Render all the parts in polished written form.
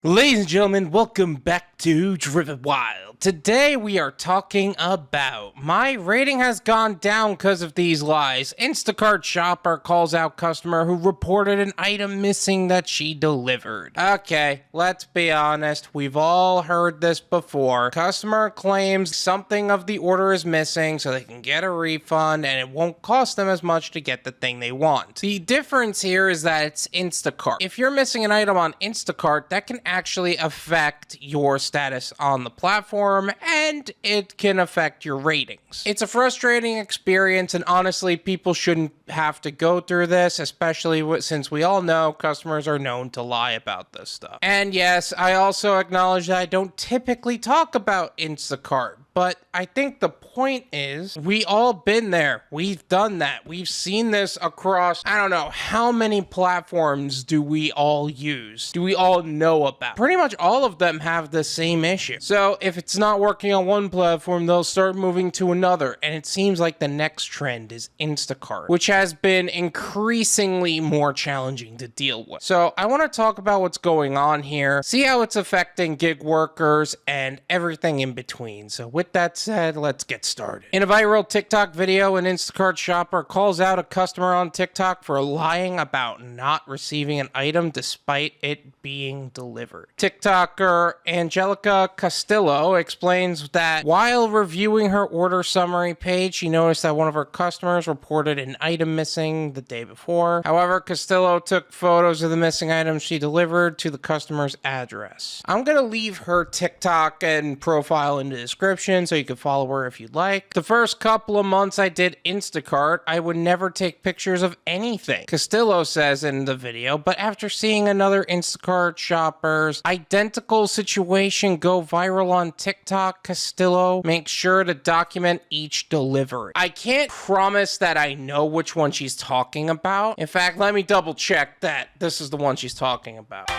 Ladies and gentlemen, welcome back to Driven Wild. Today we are talking about my rating has gone down because of these lies. Instacart Shopper calls out customer who reported an item missing that she delivered. Okay, let's be honest. We've all heard this before. Customer claims something of the order is missing so they can get a refund and it won't cost them as much to get the thing they want. The difference here is that it's Instacart. If you're missing an item on Instacart, that can actually affect your status on the platform and it can affect your ratings. It's a frustrating experience and honestly people shouldn't have to go through this, especially since we all know customers are known to lie about this stuff. And yes, I also acknowledge that I don't typically talk about Instacart, but I think the point is we all been there. We've done that. We've seen this across, I don't know, how many platforms do we all use? Do we all know about? Pretty much all of them have the same issue. So if it's not working on one platform, they'll start moving to another. And it seems like the next trend is Instacart, which has been increasingly more challenging to deal with. So I want to talk about what's going on here, see how it's affecting gig workers and everything in between. So with that said, let's get started. In a viral TikTok video, an Instacart shopper calls out a customer on TikTok for lying about not receiving an item despite it being delivered. TikToker Angelica Castillo explains that while reviewing her order summary page, she noticed that one of her customers reported an item missing the day before. However, Castillo took photos of the missing items she delivered to the customer's address. I'm gonna leave her TikTok and profile in the description so you can follow her if you'd like. The first couple of months I did Instacart, I would never take pictures of anything, Castillo says in the video, but after seeing another Instacart shopper's identical situation go viral on TikTok, Castillo makes sure to document each delivery. I can't promise that I know which one she's talking about. In fact, let me double check that this is the one she's talking about.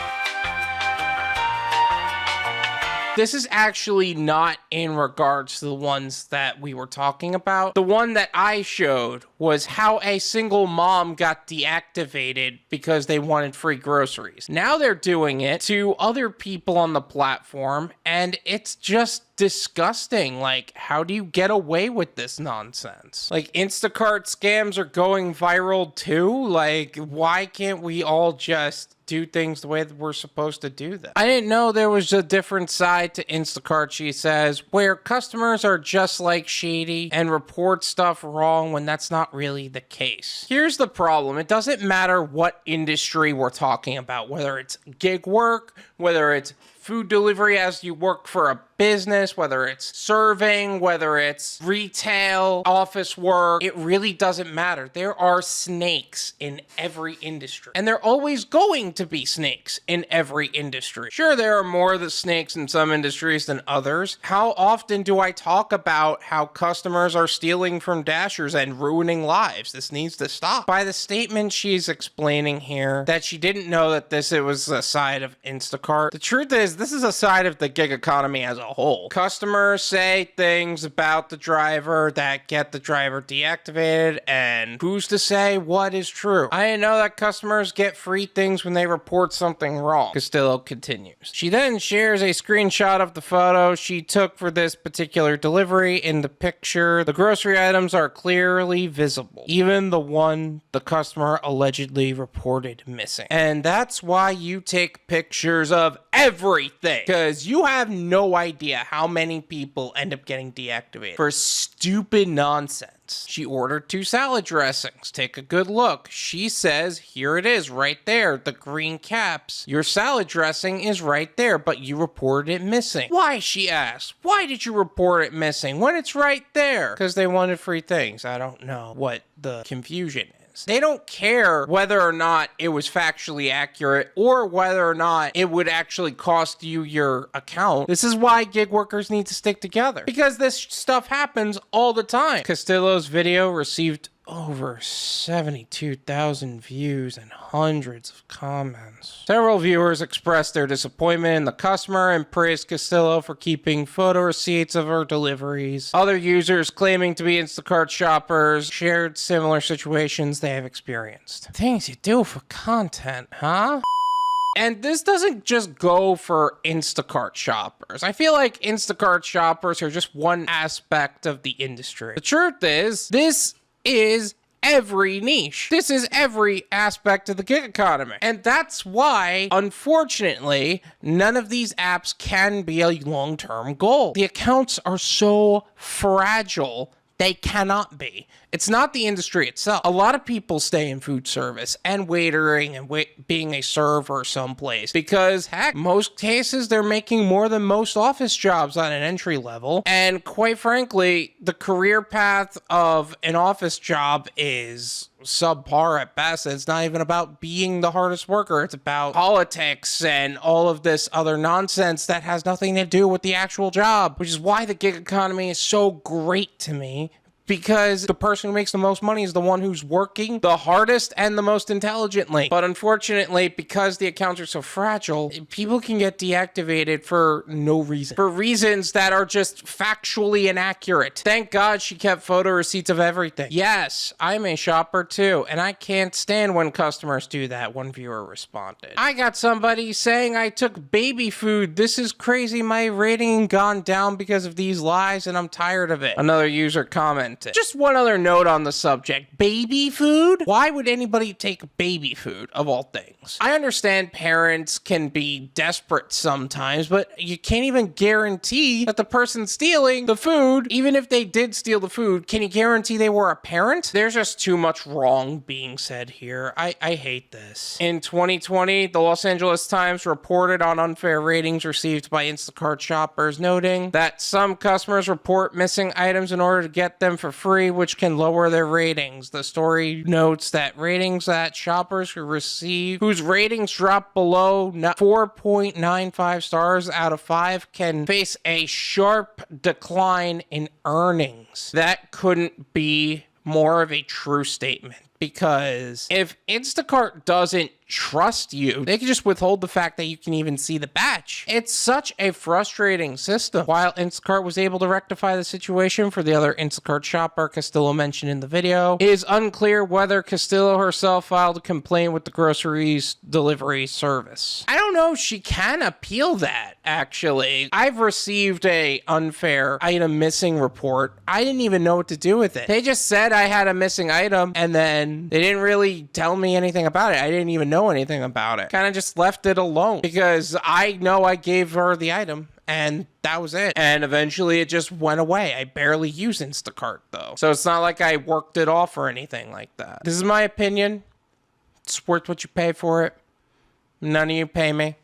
This is actually not in regards to the ones that we were talking about. The one that I showed was how a single mom got deactivated because they wanted free groceries. Now they're doing it to other people on the platform, and it's just disgusting. Like, how do you get away with this nonsense? Like, Instacart scams are going viral too? Like, why can't we all just do things the way that we're supposed to do them? I didn't know there was a different side to Instacart, she says, where customers are just like shady and report stuff wrong when that's not really the case. Here's the problem. It doesn't matter what industry we're talking about, whether it's gig work, whether it's food delivery as you work for a business, whether it's serving, whether it's retail, office work, it really doesn't matter. There are snakes in every industry, and there are always going to be snakes in every industry. Sure, there are more of the snakes in some industries than others. How often do I talk about how customers are stealing from Dashers and ruining lives? This needs to stop. By the statement she's explaining here, that she didn't know that it was a side of Instacart. The truth is, this is a side of the gig economy as a whole. Customers say things about the driver that get the driver deactivated, and who's to say what is true? I didn't know that customers get free things when they report something wrong, Castillo continues. She then shares a screenshot of the photo she took for this particular delivery. In the picture, the grocery items are clearly visible, even the one the customer allegedly reported missing. And that's why you take pictures of everything, because you have no idea how many people end up getting deactivated for stupid nonsense. She ordered 2 salad dressings. Take a good look. She says, here it is right there, the green caps. Your salad dressing is right there, but you reported it missing. Why, she asked. Why did you report it missing when it's right there? Because they wanted free things. I don't know what the confusion is. They don't care whether or not it was factually accurate or whether or not it would actually cost you your account. This is why gig workers need to stick together, because this stuff happens all the time. Castillo's video received over 72,000 views and hundreds of comments. Several viewers expressed their disappointment in the customer and praised Castillo for keeping photo receipts of her deliveries. Other users claiming to be Instacart shoppers shared similar situations they have experienced. Things you do for content, huh? And this doesn't just go for Instacart shoppers. I feel like Instacart shoppers are just one aspect of the industry. The truth is, this is every niche. This is every aspect of the gig economy. And that's why, unfortunately, none of these apps can be a long-term goal. The accounts are so fragile, they cannot be. It's not the industry itself. A lot of people stay in food service and waitering and being a server someplace because, heck, most cases they're making more than most office jobs on an entry level. And quite frankly, the career path of an office job is subpar at best. It's not even about being the hardest worker. It's about politics and all of this other nonsense that has nothing to do with the actual job, which is why the gig economy is so great to me. Because the person who makes the most money is the one who's working the hardest and the most intelligently. But unfortunately, because the accounts are so fragile, people can get deactivated for no reason. For reasons that are just factually inaccurate. Thank God she kept photo receipts of everything. Yes, I'm a shopper too, and I can't stand when customers do that, one viewer responded. I got somebody saying I took baby food. This is crazy. My rating gone down because of these lies, and I'm tired of it. Another user commented. Just one other note on the subject. Baby food? Why would anybody take baby food, of all things? I understand parents can be desperate sometimes, but you can't even guarantee that the person stealing the food, even if they did steal the food, can you guarantee they were a parent? There's just too much wrong being said here. I hate this. In 2020, the Los Angeles Times reported on unfair ratings received by Instacart shoppers, noting that some customers report missing items in order to get them for free, which can lower their ratings. The story notes that ratings that shoppers who receive, whose ratings drop below 4.95 stars out of 5 can face a sharp decline in earnings. That couldn't be more of a true statement. Because if Instacart doesn't trust you, they can just withhold the fact that you can even see the batch. It's such a frustrating system. While Instacart was able to rectify the situation for the other Instacart shopper Castillo mentioned in the video, it is unclear whether Castillo herself filed a complaint with the groceries delivery service. I don't know if she can appeal that, actually. I've received a unfair item missing report. I didn't even know what to do with it. They just said I had a missing item, and then they didn't really tell me anything about it. I didn't even know anything about it. Kind of just left it alone because I know I gave her the item and that was it. And eventually it just went away. I barely use Instacart though. So it's not like I worked it off or anything like that. This is my opinion. It's worth what you pay for it. None of you pay me.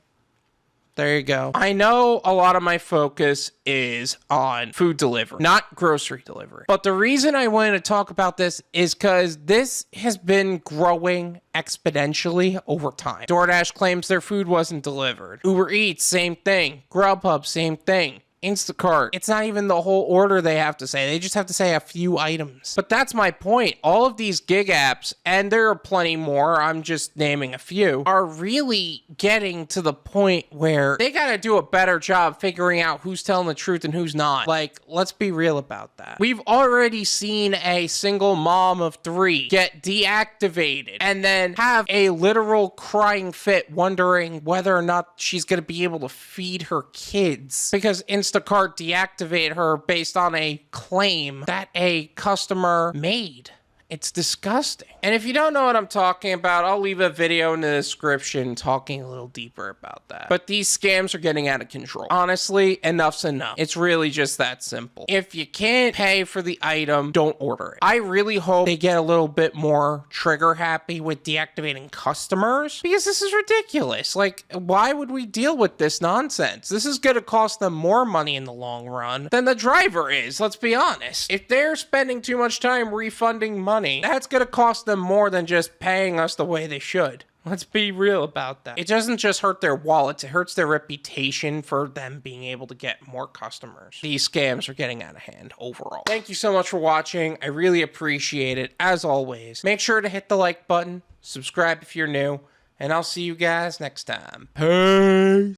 There you go. I know a lot of my focus is on food delivery, not grocery delivery. But the reason I wanted to talk about this is because this has been growing exponentially over time. Doordash claims their food wasn't delivered. Uber Eats, same thing. Grubhub, same thing. Instacart, it's not even the whole order they have to say. They just have to say a few items. But that's my point. All of these gig apps, and there are plenty more, I'm just naming a few, are really getting to the point where they gotta do a better job figuring out who's telling the truth and who's not. Like, let's be real about that. We've already seen a single mom of 3 get deactivated and then have a literal crying fit wondering whether or not she's gonna be able to feed her kids because Instacart deactivate her based on a claim that a customer made. It's disgusting. And if you don't know what I'm talking about, I'll leave a video in the description talking a little deeper about that. But these scams are getting out of control. Honestly, enough's enough. It's really just that simple. If you can't pay for the item, don't order it. I really hope they get a little bit more trigger happy with deactivating customers because this is ridiculous. Like, why would we deal with this nonsense? This is going to cost them more money in the long run than the driver is. Let's be honest. If they're spending too much time refunding money, that's going to cost them more than just paying us the way they should. Let's be real about that. It doesn't just hurt their wallets, it hurts their reputation for them being able to get more customers. These scams are getting out of hand overall. Thank you so much for watching. I really appreciate it. As always, make sure to hit the like button, subscribe if you're new, and I'll see you guys next time. Peace.